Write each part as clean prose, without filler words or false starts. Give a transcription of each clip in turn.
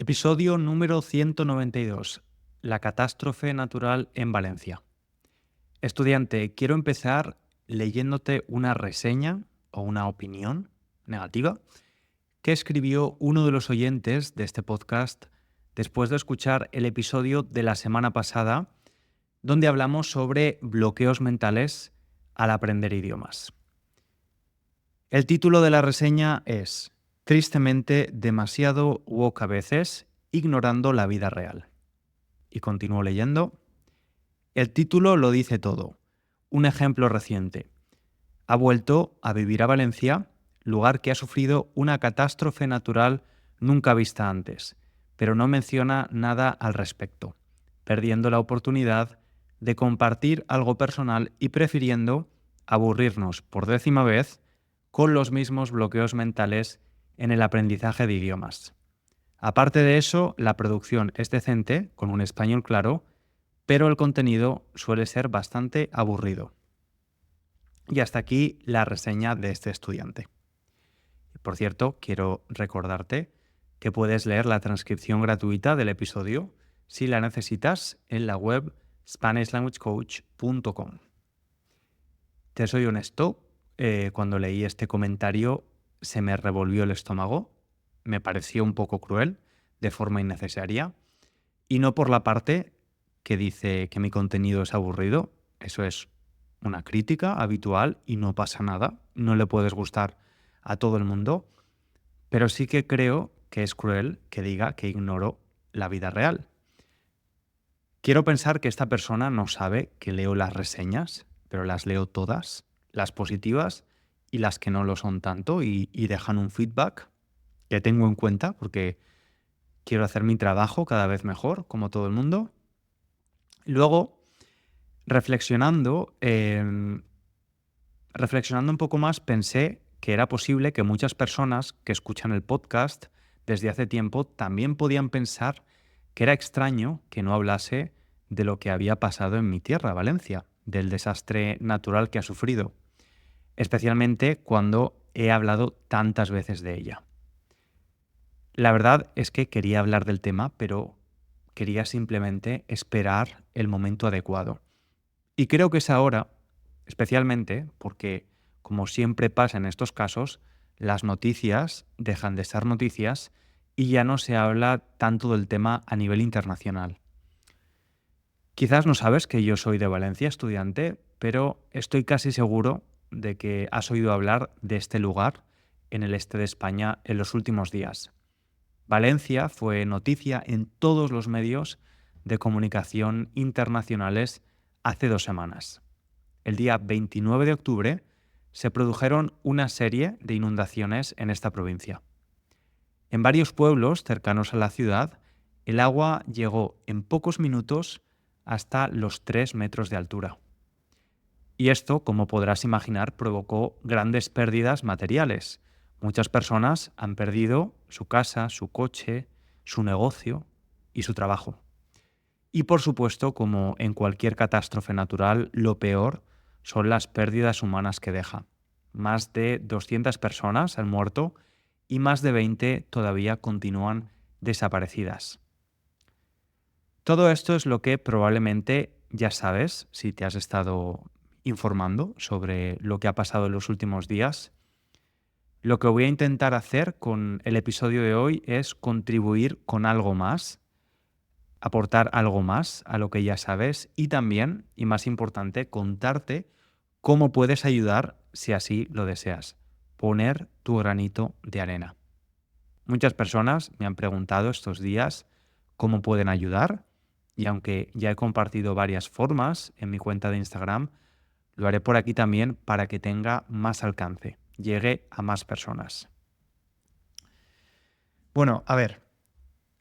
Episodio número 192. La catástrofe natural en Valencia. Estudiante, quiero empezar leyéndote una reseña o una opinión negativa que escribió uno de los oyentes de este podcast después de escuchar el episodio de la semana pasada donde hablamos sobre bloqueos mentales al aprender idiomas. El título de la reseña es Tristemente demasiado woke a veces, ignorando la vida real. Y continúo leyendo. El título lo dice todo. Un ejemplo reciente. Ha vuelto a vivir a Valencia, lugar que ha sufrido una catástrofe natural nunca vista antes, pero no menciona nada al respecto, perdiendo la oportunidad de compartir algo personal y prefiriendo aburrirnos por 10ª vez con los mismos bloqueos mentales en el aprendizaje de idiomas. Aparte de eso, la producción es decente, con un español claro, pero el contenido suele ser bastante aburrido. Y hasta aquí la reseña de este estudiante. Por cierto, quiero recordarte que puedes leer la transcripción gratuita del episodio si la necesitas en la web SpanishLanguageCoach.com. Te soy honesto, cuando leí este comentario se me revolvió el estómago, me pareció un poco cruel, de forma innecesaria, y no por la parte que dice que mi contenido es aburrido, eso es una crítica habitual y no pasa nada, no le puedes gustar a todo el mundo, pero sí que creo que es cruel que diga que ignoro la vida real. Quiero pensar que esta persona no sabe que leo las reseñas, pero las leo todas, las positivas y las que no lo son tanto, y dejan un feedback que tengo en cuenta porque quiero hacer mi trabajo cada vez mejor, como todo el mundo. Luego, reflexionando un poco más, pensé que era posible que muchas personas que escuchan el podcast desde hace tiempo también podían pensar que era extraño que no hablase de lo que había pasado en mi tierra, Valencia, del desastre natural que ha sufrido, especialmente cuando he hablado tantas veces de ella. La verdad es que quería hablar del tema, pero quería simplemente esperar el momento adecuado. Y creo que es ahora, especialmente porque, como siempre pasa en estos casos, las noticias dejan de ser noticias y ya no se habla tanto del tema a nivel internacional. Quizás no sabes que yo soy de Valencia, estudiante, pero estoy casi seguro de que has oído hablar de este lugar en el este de España en los últimos días. Valencia fue noticia en todos los medios de comunicación internacionales hace 2 semanas. El día 29 de octubre se produjeron una serie de inundaciones en esta provincia. En varios pueblos cercanos a la ciudad, el agua llegó en pocos minutos hasta los 3 metros de altura. Y esto, como podrás imaginar, provocó grandes pérdidas materiales. Muchas personas han perdido su casa, su coche, su negocio y su trabajo. Y por supuesto, como en cualquier catástrofe natural, lo peor son las pérdidas humanas que deja. Más de 200 personas han muerto y más de 20 todavía continúan desaparecidas. Todo esto es lo que probablemente ya sabes si te has estado informando sobre lo que ha pasado en los últimos días. Lo que voy a intentar hacer con el episodio de hoy es contribuir con algo más, aportar algo más a lo que ya sabes y también, y más importante, contarte cómo puedes ayudar si así lo deseas. Poner tu granito de arena. Muchas personas me han preguntado estos días cómo pueden ayudar y aunque ya he compartido varias formas en mi cuenta de Instagram, lo haré por aquí también para que tenga más alcance, llegue a más personas. Bueno, a ver,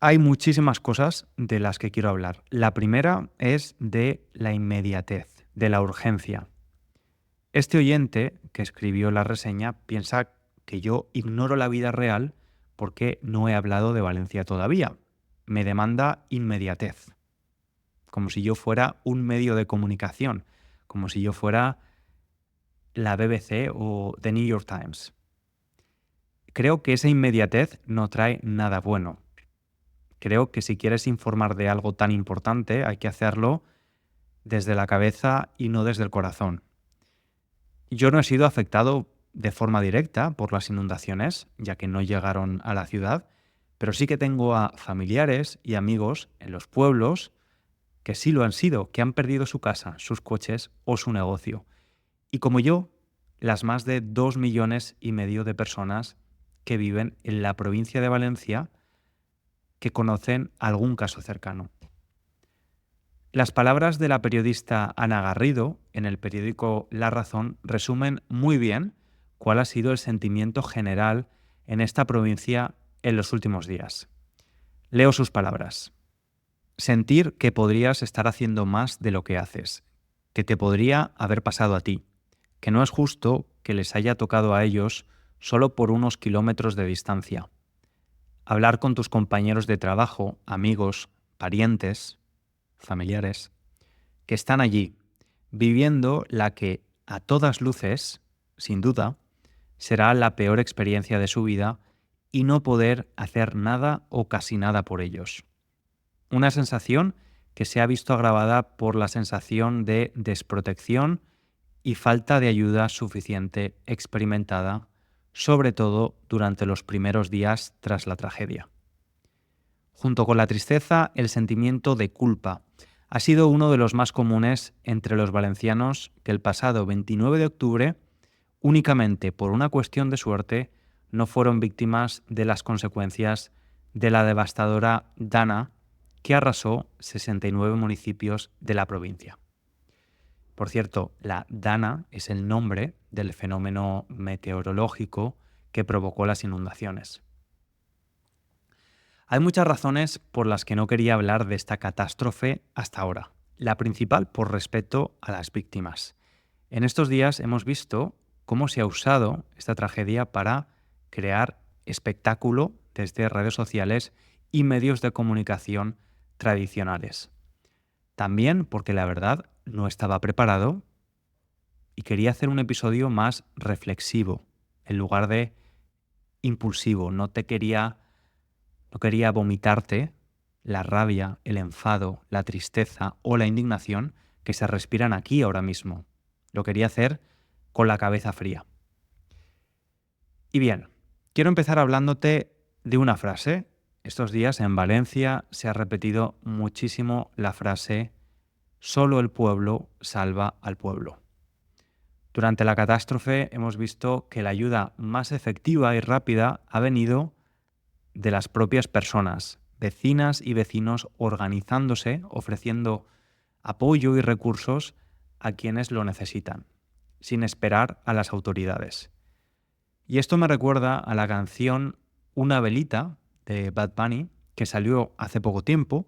hay muchísimas cosas de las que quiero hablar. La primera es de la inmediatez, de la urgencia. Este oyente que escribió la reseña piensa que yo ignoro la vida real porque no he hablado de Valencia todavía. Me demanda inmediatez, como si yo fuera un medio de comunicación, como si yo fuera la BBC o The New York Times. Creo que esa inmediatez no trae nada bueno. Creo que si quieres informar de algo tan importante, hay que hacerlo desde la cabeza y no desde el corazón. Yo no he sido afectado de forma directa por las inundaciones, ya que no llegaron a la ciudad, pero sí que tengo a familiares y amigos en los pueblos que sí lo han sido, que han perdido su casa, sus coches o su negocio. Y como yo, las más de 2,5 millones de personas que viven en la provincia de Valencia que conocen algún caso cercano. Las palabras de la periodista Ana Garrido en el periódico La Razón resumen muy bien cuál ha sido el sentimiento general en esta provincia en los últimos días. Leo sus palabras. Sentir que podrías estar haciendo más de lo que haces, que te podría haber pasado a ti, que no es justo que les haya tocado a ellos solo por unos kilómetros de distancia. Hablar con tus compañeros de trabajo, amigos, parientes, familiares, que están allí, viviendo la que, a todas luces, sin duda, será la peor experiencia de su vida y no poder hacer nada o casi nada por ellos. Una sensación que se ha visto agravada por la sensación de desprotección y falta de ayuda suficiente experimentada, sobre todo durante los primeros días tras la tragedia. Junto con la tristeza, el sentimiento de culpa ha sido uno de los más comunes entre los valencianos que el pasado 29 de octubre, únicamente por una cuestión de suerte, no fueron víctimas de las consecuencias de la devastadora Dana que arrasó 69 municipios de la provincia. Por cierto, la Dana es el nombre del fenómeno meteorológico que provocó las inundaciones. Hay muchas razones por las que no quería hablar de esta catástrofe hasta ahora. La principal por respeto a las víctimas. En estos días hemos visto cómo se ha usado esta tragedia para crear espectáculo desde redes sociales y medios de comunicación tradicionales. También porque la verdad no estaba preparado y quería hacer un episodio más reflexivo en lugar de impulsivo. No quería vomitarte la rabia, el enfado, la tristeza o la indignación que se respiran aquí ahora mismo. Lo quería hacer con la cabeza fría. Y bien, quiero empezar hablándote de una frase. Estos días en Valencia se ha repetido muchísimo la frase «Solo el pueblo salva al pueblo». Durante la catástrofe hemos visto que la ayuda más efectiva y rápida ha venido de las propias personas, vecinas y vecinos organizándose, ofreciendo apoyo y recursos a quienes lo necesitan, sin esperar a las autoridades. Y esto me recuerda a la canción Una velita de Bad Bunny, que salió hace poco tiempo,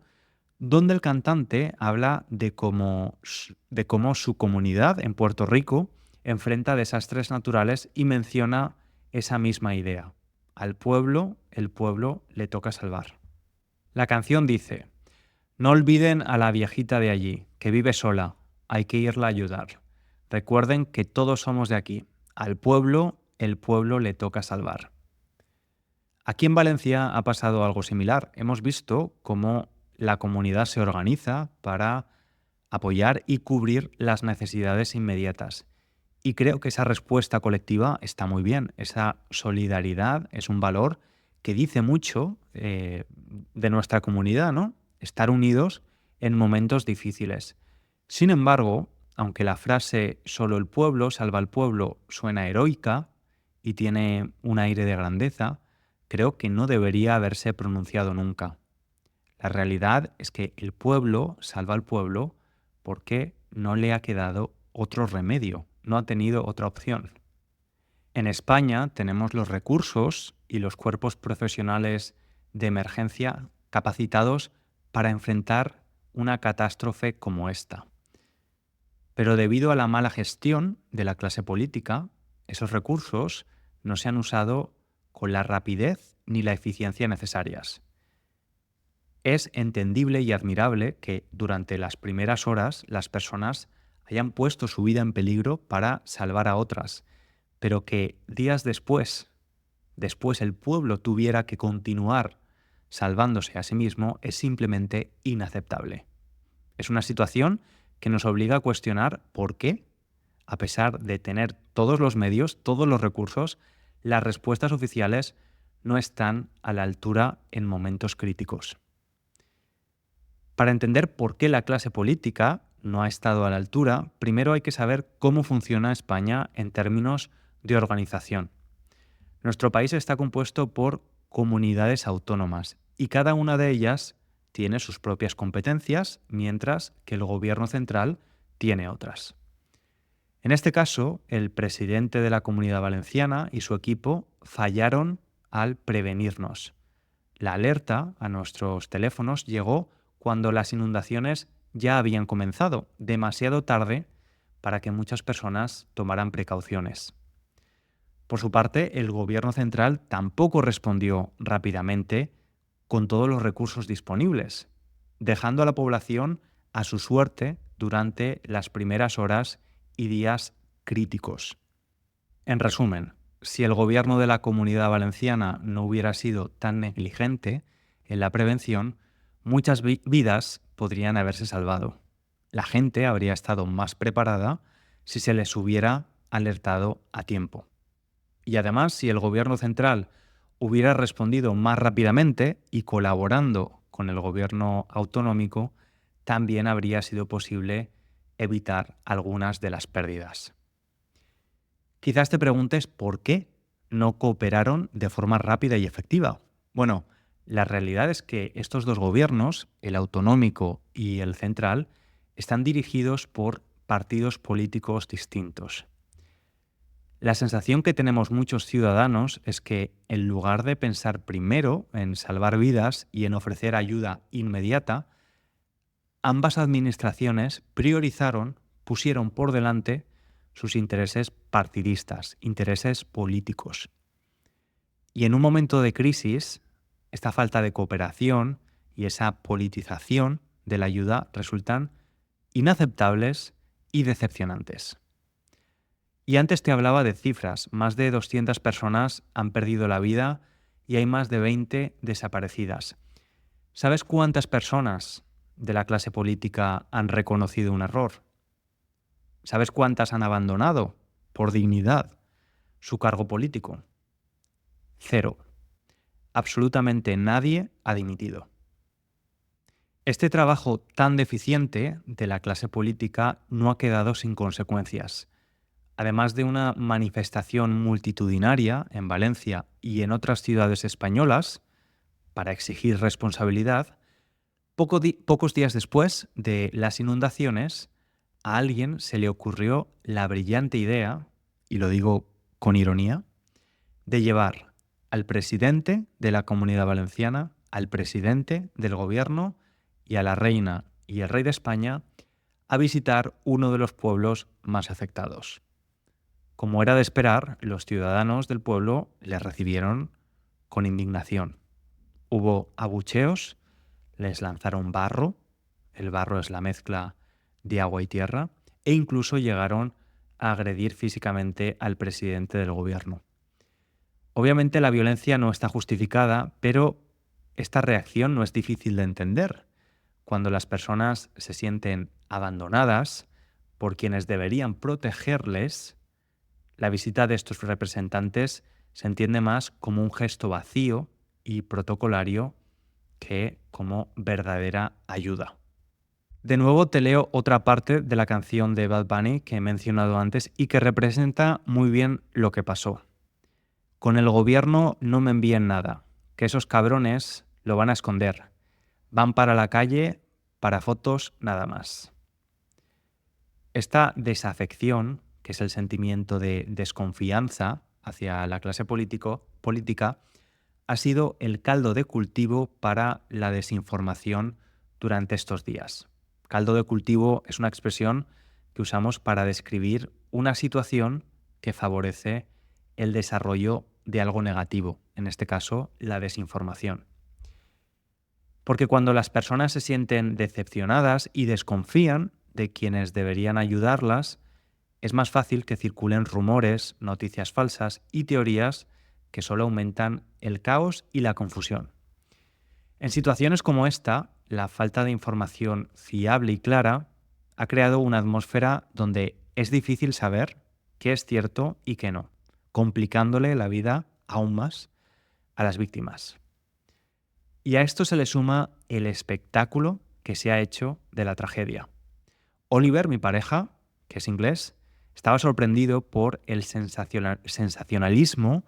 donde el cantante habla de cómo su comunidad en Puerto Rico enfrenta desastres naturales y menciona esa misma idea. Al pueblo, el pueblo le toca salvar. La canción dice: no olviden a la viejita de allí, que vive sola, hay que irla a ayudar. Recuerden que todos somos de aquí. Al pueblo, el pueblo le toca salvar. Aquí en Valencia ha pasado algo similar. Hemos visto cómo la comunidad se organiza para apoyar y cubrir las necesidades inmediatas. Y creo que esa respuesta colectiva está muy bien. Esa solidaridad es un valor que dice mucho de nuestra comunidad, ¿no? Estar unidos en momentos difíciles. Sin embargo, aunque la frase «solo el pueblo salva al pueblo» suena heroica y tiene un aire de grandeza, creo que no debería haberse pronunciado nunca. La realidad es que el pueblo salva al pueblo porque no le ha quedado otro remedio, no ha tenido otra opción. En España tenemos los recursos y los cuerpos profesionales de emergencia capacitados para enfrentar una catástrofe como esta. Pero debido a la mala gestión de la clase política, esos recursos no se han usado con la rapidez ni la eficiencia necesarias. Es entendible y admirable que durante las primeras horas las personas hayan puesto su vida en peligro para salvar a otras, pero que días después el pueblo tuviera que continuar salvándose a sí mismo, es simplemente inaceptable. Es una situación que nos obliga a cuestionar por qué, a pesar de tener todos los medios, todos los recursos, las respuestas oficiales no están a la altura en momentos críticos. Para entender por qué la clase política no ha estado a la altura, primero hay que saber cómo funciona España en términos de organización. Nuestro país está compuesto por comunidades autónomas y cada una de ellas tiene sus propias competencias, mientras que el gobierno central tiene otras. En este caso, el presidente de la Comunidad Valenciana y su equipo fallaron al prevenirnos. La alerta a nuestros teléfonos llegó cuando las inundaciones ya habían comenzado, demasiado tarde para que muchas personas tomaran precauciones. Por su parte, el gobierno central tampoco respondió rápidamente con todos los recursos disponibles, dejando a la población a su suerte durante las primeras horas y días críticos. En resumen, si el gobierno de la Comunidad Valenciana no hubiera sido tan negligente en la prevención, muchas vidas podrían haberse salvado. La gente habría estado más preparada si se les hubiera alertado a tiempo. Y además, si el gobierno central hubiera respondido más rápidamente y colaborando con el gobierno autonómico, también habría sido posible evitar algunas de las pérdidas. Quizás te preguntes por qué no cooperaron de forma rápida y efectiva. Bueno, la realidad es que estos dos gobiernos, el autonómico y el central, están dirigidos por partidos políticos distintos. La sensación que tenemos muchos ciudadanos es que en lugar de pensar primero en salvar vidas y en ofrecer ayuda inmediata, ambas administraciones pusieron por delante sus intereses partidistas, intereses políticos. Y en un momento de crisis, esta falta de cooperación y esa politización de la ayuda resultan inaceptables y decepcionantes. Y antes te hablaba de cifras. Más de 200 personas han perdido la vida y hay más de 20 desaparecidas. ¿Sabes cuántas personas de la clase política han reconocido un error? ¿Sabes cuántas han abandonado, por dignidad, su cargo político? 0. Absolutamente nadie ha dimitido. Este trabajo tan deficiente de la clase política no ha quedado sin consecuencias. Además de una manifestación multitudinaria en Valencia y en otras ciudades españolas para exigir responsabilidad, pocos días después de las inundaciones, a alguien se le ocurrió la brillante idea, y lo digo con ironía, de llevar al presidente de la Comunidad Valenciana, al presidente del gobierno y a la reina y el rey de España a visitar uno de los pueblos más afectados. Como era de esperar, los ciudadanos del pueblo les recibieron con indignación. Hubo abucheos, les lanzaron barro, el barro es la mezcla de agua y tierra, e incluso llegaron a agredir físicamente al presidente del gobierno. Obviamente la violencia no está justificada, pero esta reacción no es difícil de entender. Cuando las personas se sienten abandonadas por quienes deberían protegerles, la visita de estos representantes se entiende más como un gesto vacío y protocolario que como verdadera ayuda. De nuevo te leo otra parte de la canción de Bad Bunny que he mencionado antes y que representa muy bien lo que pasó. Con el gobierno no me envíen nada, que esos cabrones lo van a esconder. Van para la calle, para fotos, nada más. Esta desafección, que es el sentimiento de desconfianza hacia la clase política, ha sido el caldo de cultivo para la desinformación durante estos días. Caldo de cultivo es una expresión que usamos para describir una situación que favorece el desarrollo de algo negativo, en este caso, la desinformación. Porque cuando las personas se sienten decepcionadas y desconfían de quienes deberían ayudarlas, es más fácil que circulen rumores, noticias falsas y teorías que solo aumentan el caos y la confusión. En situaciones como esta, la falta de información fiable y clara ha creado una atmósfera donde es difícil saber qué es cierto y qué no, complicándole la vida aún más a las víctimas. Y a esto se le suma el espectáculo que se ha hecho de la tragedia. Oliver, mi pareja, que es inglés, estaba sorprendido por el sensacionalismo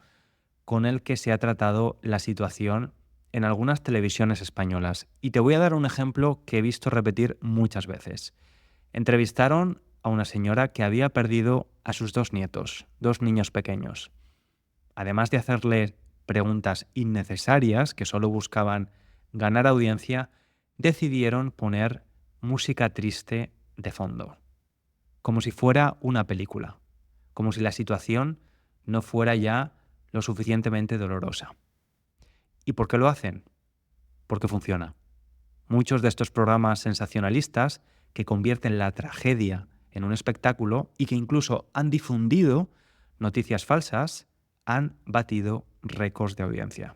con el que se ha tratado la situación en algunas televisiones españolas. Y te voy a dar un ejemplo que he visto repetir muchas veces. Entrevistaron a una señora que había perdido a sus 2 nietos, 2 niños pequeños. Además de hacerle preguntas innecesarias que solo buscaban ganar audiencia, decidieron poner música triste de fondo, como si fuera una película, como si la situación no fuera ya lo suficientemente dolorosa. ¿Y por qué lo hacen? Porque funciona. Muchos de estos programas sensacionalistas que convierten la tragedia en un espectáculo y que incluso han difundido noticias falsas, han batido récords de audiencia.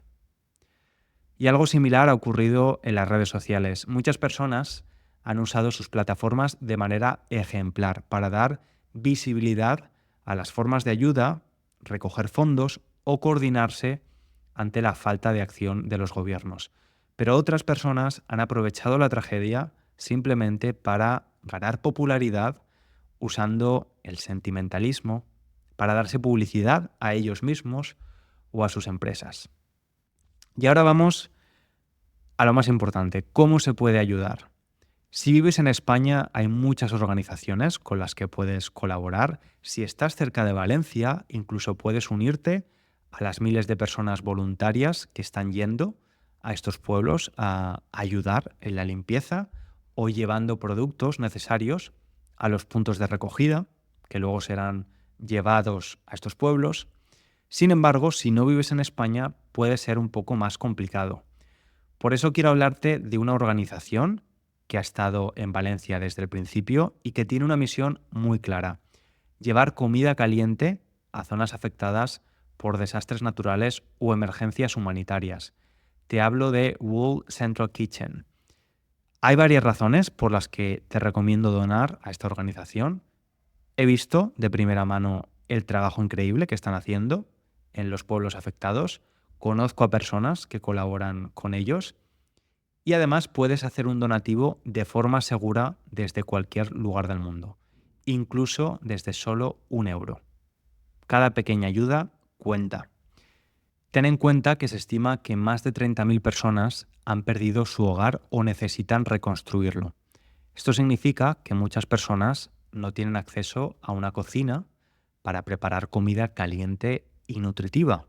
Y algo similar ha ocurrido en las redes sociales. Muchas personas han usado sus plataformas de manera ejemplar para dar visibilidad a las formas de ayuda, recoger fondos o coordinarse ante la falta de acción de los gobiernos. Pero otras personas han aprovechado la tragedia simplemente para ganar popularidad usando el sentimentalismo para darse publicidad a ellos mismos o a sus empresas. Y ahora vamos a lo más importante, ¿cómo se puede ayudar? Si vives en España, hay muchas organizaciones con las que puedes colaborar. Si estás cerca de Valencia, incluso puedes unirte a las miles de personas voluntarias que están yendo a estos pueblos a ayudar en la limpieza o llevando productos necesarios a los puntos de recogida, que luego serán llevados a estos pueblos. Sin embargo, si no vives en España, puede ser un poco más complicado. Por eso quiero hablarte de una organización que ha estado en Valencia desde el principio y que tiene una misión muy clara: llevar comida caliente a zonas afectadas por desastres naturales o emergencias humanitarias. Te hablo de World Central Kitchen. Hay varias razones por las que te recomiendo donar a esta organización. He visto de primera mano el trabajo increíble que están haciendo en los pueblos afectados. Conozco a personas que colaboran con ellos. Y además puedes hacer un donativo de forma segura desde cualquier lugar del mundo, incluso desde solo €1. Cada pequeña ayuda cuenta. Ten en cuenta que se estima que más de 30.000 personas han perdido su hogar o necesitan reconstruirlo. Esto significa que muchas personas no tienen acceso a una cocina para preparar comida caliente y nutritiva.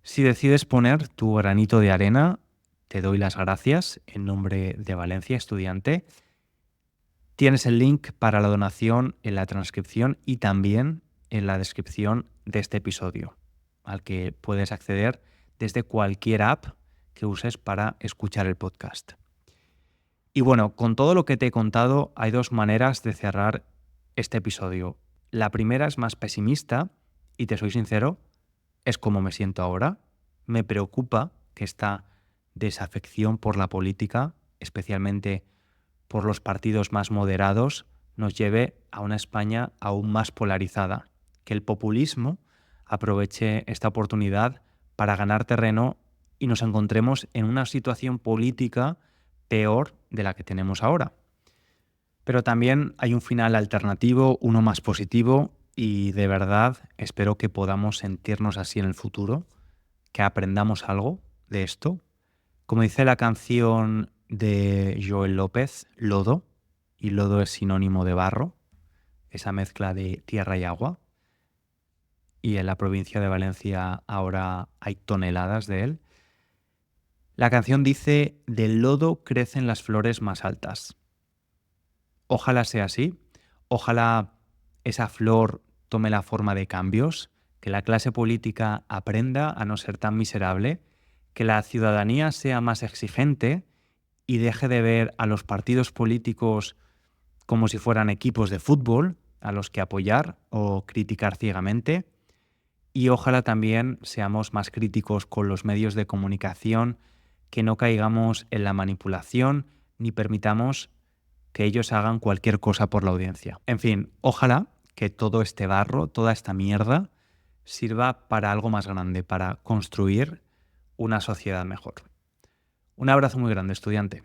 Si decides poner tu granito de arena, te doy las gracias en nombre de Valencia Estudiante. Tienes el link para la donación en la transcripción y también en la descripción de este episodio, al que puedes acceder desde cualquier app que uses para escuchar el podcast. Y bueno, con todo lo que te he contado, hay 2 maneras de cerrar este episodio. La primera es más pesimista y, te soy sincero, es como me siento ahora. Me preocupa que esta desafección por la política, especialmente por los partidos más moderados, nos lleve a una España aún más polarizada, que el populismo aproveche esta oportunidad para ganar terreno y nos encontremos en una situación política peor de la que tenemos ahora. Pero también hay un final alternativo, uno más positivo, y de verdad espero que podamos sentirnos así en el futuro, que aprendamos algo de esto. Como dice la canción de Joel López, lodo, y lodo es sinónimo de barro, esa mezcla de tierra y agua, y en la provincia de Valencia ahora hay toneladas de él. La canción dice: del lodo crecen las flores más altas. Ojalá sea así, ojalá esa flor tome la forma de cambios, que la clase política aprenda a no ser tan miserable, que la ciudadanía sea más exigente y deje de ver a los partidos políticos como si fueran equipos de fútbol a los que apoyar o criticar ciegamente. Y ojalá también seamos más críticos con los medios de comunicación que no caigamos en la manipulación ni permitamos que ellos hagan cualquier cosa por la audiencia. En fin, ojalá que todo este barro, toda esta mierda, sirva para algo más grande, para construir una sociedad mejor. Un abrazo muy grande, estudiante.